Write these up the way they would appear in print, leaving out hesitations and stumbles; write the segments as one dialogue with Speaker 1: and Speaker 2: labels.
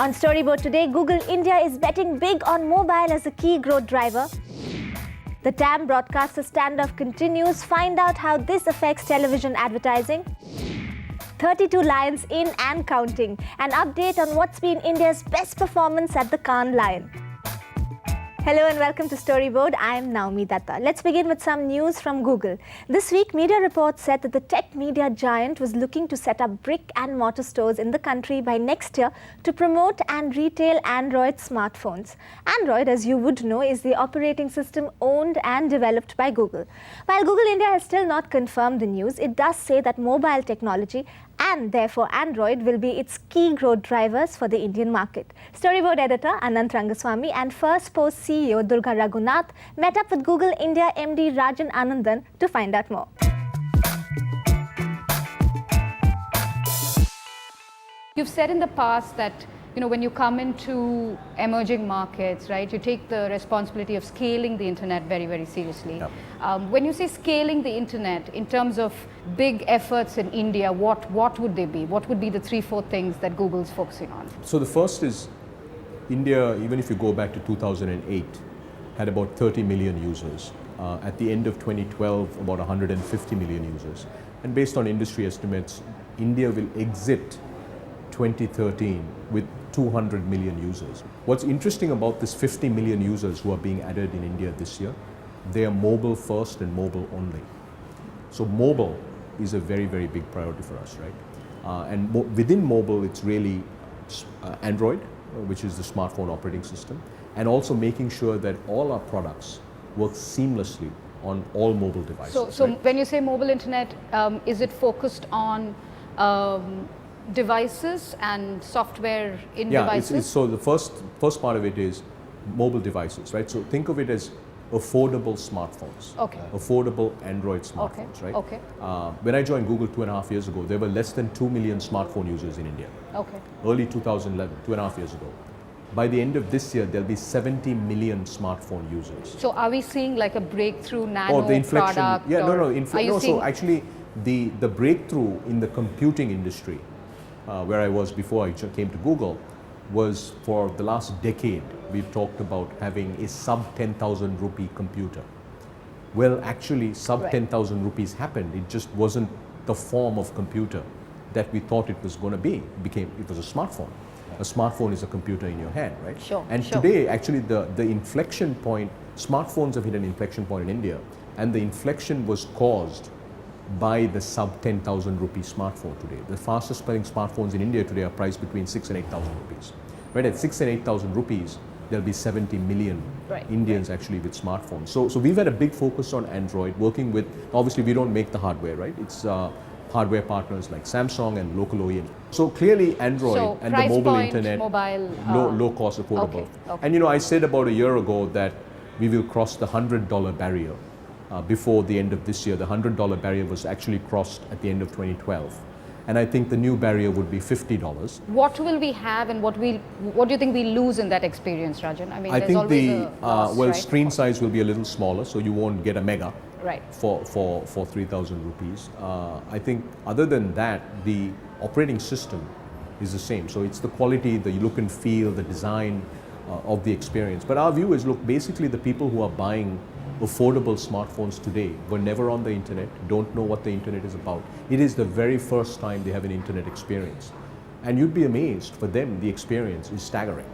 Speaker 1: On Storyboard today, Google India is betting big on mobile as a key growth driver. The TAM broadcaster standoff continues. Find out how this affects television advertising. 32 lions in and counting. An update on what's been India's best performance at the Cannes Lion. Hello and welcome to Storyboard. I'm Naomi Datta. Let's begin with some news from Google. This week, media reports said that the tech media giant was looking to set up brick and mortar stores in the country by next year to promote and retail Android smartphones. Android, as you would know, is the operating system owned and developed by Google. While Google India has still not confirmed the news, it does say that mobile technology and therefore Android will be its key growth drivers for the Indian market. Storyboard editor Anant Rangaswami and FirstPost CEO Durga Raghunath met up with Google India MD Rajan Anandan to find out more.
Speaker 2: You've said in the past that when you come into emerging markets, right, you take the responsibility of scaling the internet very, very seriously.
Speaker 3: Yep.
Speaker 2: When you say scaling the internet in terms of big efforts in India, what would they be? What would be the 3-4 things that Google's focusing on?
Speaker 3: So the first is India, even if you go back to 2008, had about 30 million users. At the end of 2012, about 150 million users. And based on industry estimates, India will exit 2013 with 200 million users. What's interesting about this 50 million users who are being added in India this year, they are mobile first and mobile only. So mobile is a very, very big priority for us, right? And within mobile, it's really Android, which is the smartphone operating system, and also making sure that all our products work seamlessly on all mobile devices.
Speaker 2: So when you say mobile internet, is it focused on devices and software in devices?
Speaker 3: So the first part of it is mobile devices, right? So think of it as affordable smartphones,
Speaker 2: okay.
Speaker 3: Affordable Android smartphones,
Speaker 2: okay.
Speaker 3: right?
Speaker 2: Okay.
Speaker 3: When I joined Google 2.5 years ago, there were less than 2 million smartphone users in India.
Speaker 2: Okay.
Speaker 3: Early 2011, 2.5 years ago. By the end of this year, there'll be 70 million smartphone users.
Speaker 2: So are we seeing like a breakthrough nano
Speaker 3: the inflection,
Speaker 2: product?
Speaker 3: Yeah,
Speaker 2: So
Speaker 3: actually the breakthrough in the computing industry, where I was before I came to Google, was for the last decade, we've talked about having a sub 10,000 rupee computer. Well, actually, sub 10,000 rupees happened. It just wasn't the form of computer that we thought it was going to be. It was a smartphone. A smartphone is a computer in your hand, right?
Speaker 2: Sure.
Speaker 3: And today, actually, the inflection point, smartphones have hit an inflection point in India, and the inflection was caused by the sub 10,000 rupee smartphone today. The fastest selling smartphones in India today are priced between 6,000 and 8,000 rupees. Right, at 6,000 and 8,000 rupees, there'll be 70 million Indians actually with smartphones. So we've had a big focus on Android, working with, obviously we don't make the hardware, right? It's hardware partners like Samsung and local OEM. So clearly Android and the mobile internet, low cost, affordable.
Speaker 2: Okay.
Speaker 3: And I said about a year ago that we will cross the $100 barrier. Before the end of this year. The $100 barrier was actually crossed at the end of 2012. And I think the new barrier would be $50.
Speaker 2: What will we have and what do you think we lose in that experience, Rajan? I mean,
Speaker 3: I
Speaker 2: there's
Speaker 3: think
Speaker 2: always
Speaker 3: the
Speaker 2: a loss,
Speaker 3: screen size will be a little smaller, so you won't get a mega
Speaker 2: right.
Speaker 3: for 3,000 rupees. I think other than that, the operating system is the same. So it's the quality, the look and feel, the design of the experience. But our view is, look, basically the people who are buying affordable smartphones today were never on the internet, don't know what the internet is about. It is the very first time they have an internet experience. And you'd be amazed, for them, the experience is staggering.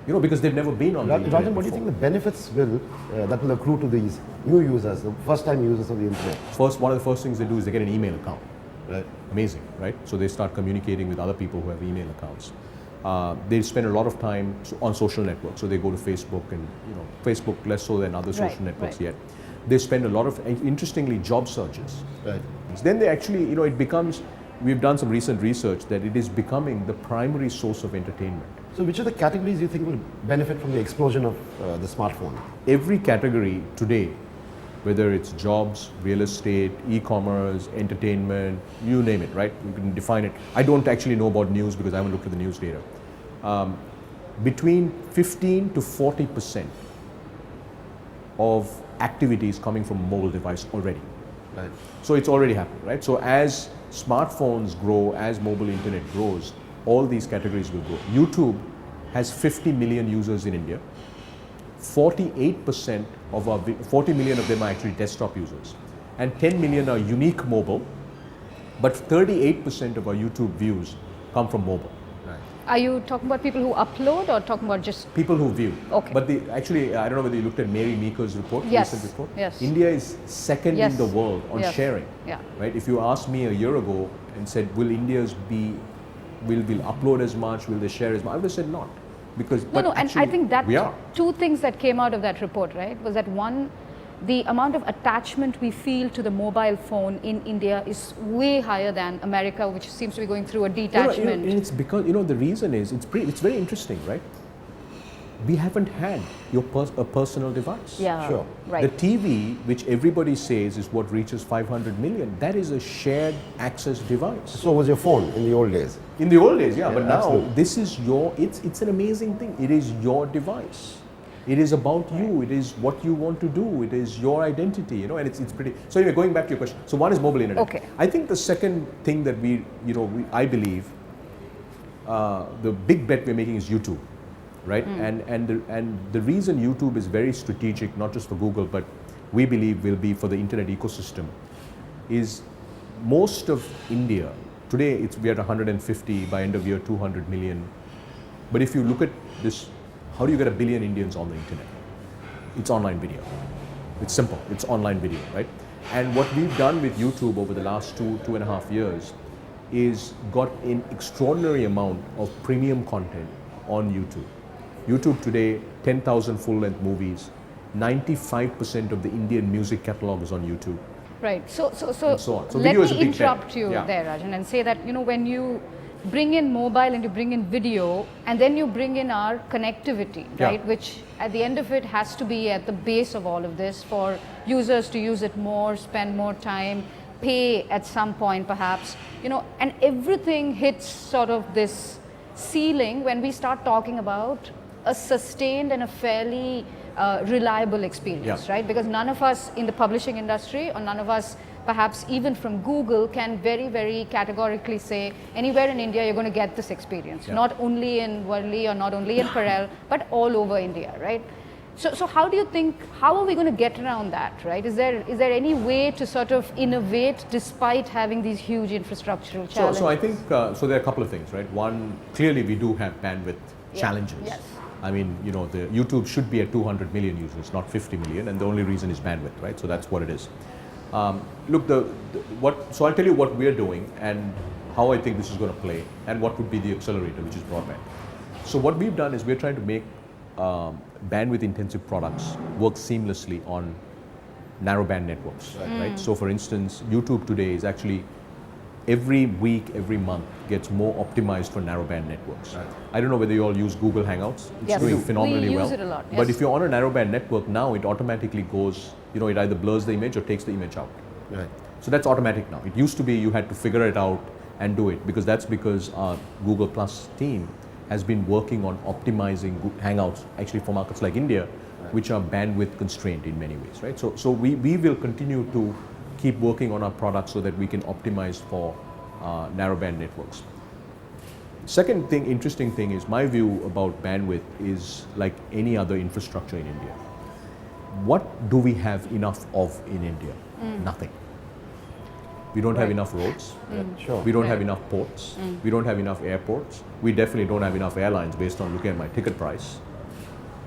Speaker 3: Because they've never been on the internet
Speaker 4: Rajan, what do you think the benefits that will accrue to these new users, the first time users of the internet?
Speaker 3: One of the first things they do is they get an email account.
Speaker 4: Right.
Speaker 3: Amazing, right? So they start communicating with other people who have email accounts. They spend a lot of time on social networks. So they go to Facebook and, Facebook less so than other social networks yet. They spend a lot of, interestingly, job searches.
Speaker 4: Right.
Speaker 3: Then they actually, it becomes, we've done some recent research that it is becoming the primary source of entertainment.
Speaker 4: So which of the categories do you think will benefit from the explosion of the smartphone?
Speaker 3: Every category today, whether it's jobs, real estate, e-commerce, entertainment, you name it, right? You can define it. I don't actually know about news because I haven't looked at the news data. Between 15 to 40% of activities coming from a mobile device already.
Speaker 4: Right.
Speaker 3: So it's already happening, right? So as smartphones grow, as mobile internet grows, all these categories will grow. YouTube has 50 million users in India. 48% of 40 million of them are actually desktop users, and 10 million are unique mobile, but 38% of our YouTube views come from mobile.
Speaker 2: Are you talking about people who upload or talking about just
Speaker 3: People who view.
Speaker 2: Okay.
Speaker 3: But actually, I don't know whether you looked at Mary Meeker's report,
Speaker 2: Yes,
Speaker 3: recent report.
Speaker 2: yes.
Speaker 3: India is second
Speaker 2: Yes,
Speaker 3: in the world on
Speaker 2: yes,
Speaker 3: sharing.
Speaker 2: yeah.
Speaker 3: Right? If you asked me a year ago and said, will upload as much, will they share as much? I would have said not. Because,
Speaker 2: No, and I think that
Speaker 3: we are.
Speaker 2: two things that came out of that report, right, was that one, the amount of attachment we feel to the mobile phone in India is way higher than America, which seems to be going through a detachment.
Speaker 3: It's because, the reason is, it's very interesting, right? We haven't had a personal device.
Speaker 2: Yeah,
Speaker 4: Sure.
Speaker 2: right.
Speaker 3: The TV, which everybody says is what reaches 500 million, that is a shared access device.
Speaker 4: So was your phone in the old days.
Speaker 3: In the old days, yeah, but now
Speaker 4: absolutely.
Speaker 3: this is it's an amazing thing. It is your device. It is about you. It is what you want to do. It is your identity, and it's pretty. So anyway, going back to your question. So one is mobile internet.
Speaker 2: Okay.
Speaker 3: I think the second thing that I believe, the big bet we're making is YouTube, right? And the reason YouTube is very strategic, not just for Google, but we believe will be for the internet ecosystem, is most of India today. We are at 150, by end of year 200 million. But if you look at this, how do you get 1 billion Indians on the internet? It's online video. It's simple. It's online video, right? And what we've done with YouTube over the last 2.5 years is got an extraordinary amount of premium content on YouTube. YouTube today, 10,000 full-length movies. 95% of the Indian music catalog is on YouTube.
Speaker 2: Right. So
Speaker 3: And so on. So
Speaker 2: let
Speaker 3: video is a
Speaker 2: me
Speaker 3: big
Speaker 2: interrupt
Speaker 3: bet.
Speaker 2: you
Speaker 3: Yeah.
Speaker 2: there, Rajan, and say that, when you bring in mobile and you bring in video and then you bring in our connectivity,
Speaker 3: Yeah.
Speaker 2: right, which at the end of it has to be at the base of all of this for users to use it more, spend more time, pay at some point perhaps, and everything hits sort of this ceiling when we start talking about a sustained and a fairly reliable experience,
Speaker 3: Yeah.
Speaker 2: right? Because none of us in the publishing industry, or none of us perhaps even from Google, can very, very categorically say anywhere in India you're going to get this experience,
Speaker 3: Yeah.
Speaker 2: not only in Worli or not only in Parel, but all over India, right? So how do you think, how are we going to get around that, right? Is there any way to sort of innovate despite having these huge infrastructural challenges?
Speaker 3: So I think, so there are a couple of things, right? One, clearly we do have bandwidth challenges.
Speaker 2: Yes.
Speaker 3: I mean, the YouTube should be at 200 million users, not 50 million, and the only reason is bandwidth, right? So that's what it is. Look, so I'll tell you what we're doing and how I think this is going to play, and what would be the accelerator, which is broadband. So what we've done is we're trying to make bandwidth-intensive products work seamlessly on narrowband networks, right? So for instance, YouTube today is actually every week, every month gets more optimized for narrowband networks.
Speaker 4: Right.
Speaker 3: I don't know whether you all use Google Hangouts. It's
Speaker 2: Yes,
Speaker 3: doing
Speaker 2: we
Speaker 3: phenomenally
Speaker 2: use
Speaker 3: well.
Speaker 2: it a lot,
Speaker 3: But
Speaker 2: yes.
Speaker 3: if you're on a narrowband network now, it automatically goes, it either blurs the image or takes the image out.
Speaker 4: Right.
Speaker 3: So that's automatic now. It used to be you had to figure it out and do it, because our Google Plus team has been working on optimizing Hangouts actually for markets like India, which are bandwidth constrained in many ways, right? So we will continue to keep working on our products so that we can optimize for narrowband networks. Second thing, interesting thing is my view about bandwidth is like any other infrastructure in India. What do we have enough of in India? Nothing. We don't have
Speaker 2: Right.
Speaker 3: enough roads.
Speaker 4: Sure.
Speaker 3: We don't have
Speaker 2: Right.
Speaker 3: enough ports. We don't have enough airports. We definitely don't have enough airlines based on looking at my ticket price.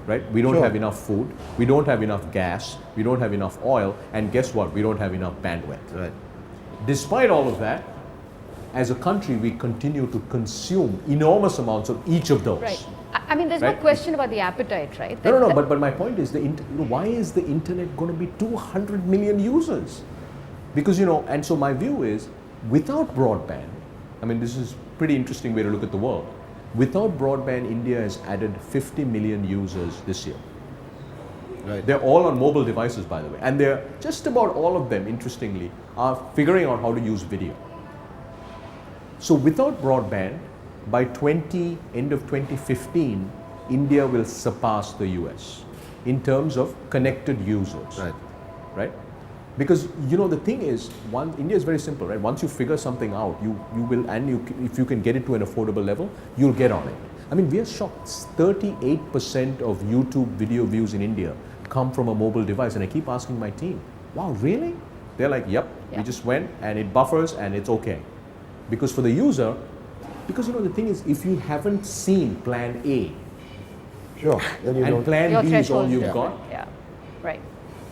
Speaker 3: Right? We don't
Speaker 4: Sure.
Speaker 3: have enough food. We don't have enough gas. We don't have enough oil. And guess what? We don't have enough bandwidth.
Speaker 4: Right.
Speaker 3: Despite all of that, as a country, we continue to consume enormous amounts of each of those.
Speaker 2: Right. I mean, there's no
Speaker 3: Right.
Speaker 2: question about the appetite, right?
Speaker 3: No. But my point is, why is the internet going to be 200 million users? Because, and so my view is, without broadband, I mean, this is pretty interesting way to look at the world. Without broadband, India has added 50 million users this year.
Speaker 4: Right.
Speaker 3: They're all on mobile devices, by the way. And they're just about all of them, interestingly, are figuring out how to use video. So without broadband, by end of 2015, India will surpass the US in terms of connected users.
Speaker 4: Right.
Speaker 3: Right? Because the thing is, India is very simple, right? Once you figure something out, you will, and if you can get it to an affordable level, you'll get on it. I mean, we are shocked. 38% of YouTube video views in India come from a mobile device. And I keep asking my team, wow, really? They're like, yep, we just went and it buffers and it's okay. Because for the user, because the thing is, if you haven't seen plan A,
Speaker 4: Sure. Then you
Speaker 3: and
Speaker 4: don't.
Speaker 3: plan
Speaker 2: Your
Speaker 3: B is all
Speaker 2: threshold
Speaker 3: you've
Speaker 2: is
Speaker 3: got,
Speaker 2: different. Yeah, right.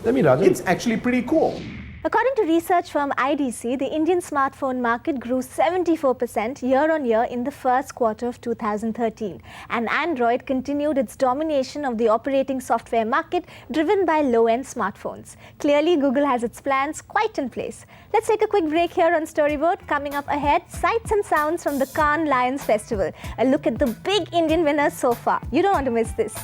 Speaker 4: Let me, Rajan.
Speaker 3: it's actually pretty cool.
Speaker 1: According to research firm IDC, the Indian smartphone market grew 74% year-on-year in the first quarter of 2013. And Android continued its domination of the operating software market driven by low-end smartphones. Clearly, Google has its plans quite in place. Let's take a quick break here on Storyboard. Coming up ahead, sights and sounds from the Cannes Lions Festival. A look at the big Indian winners so far. You don't want to miss this.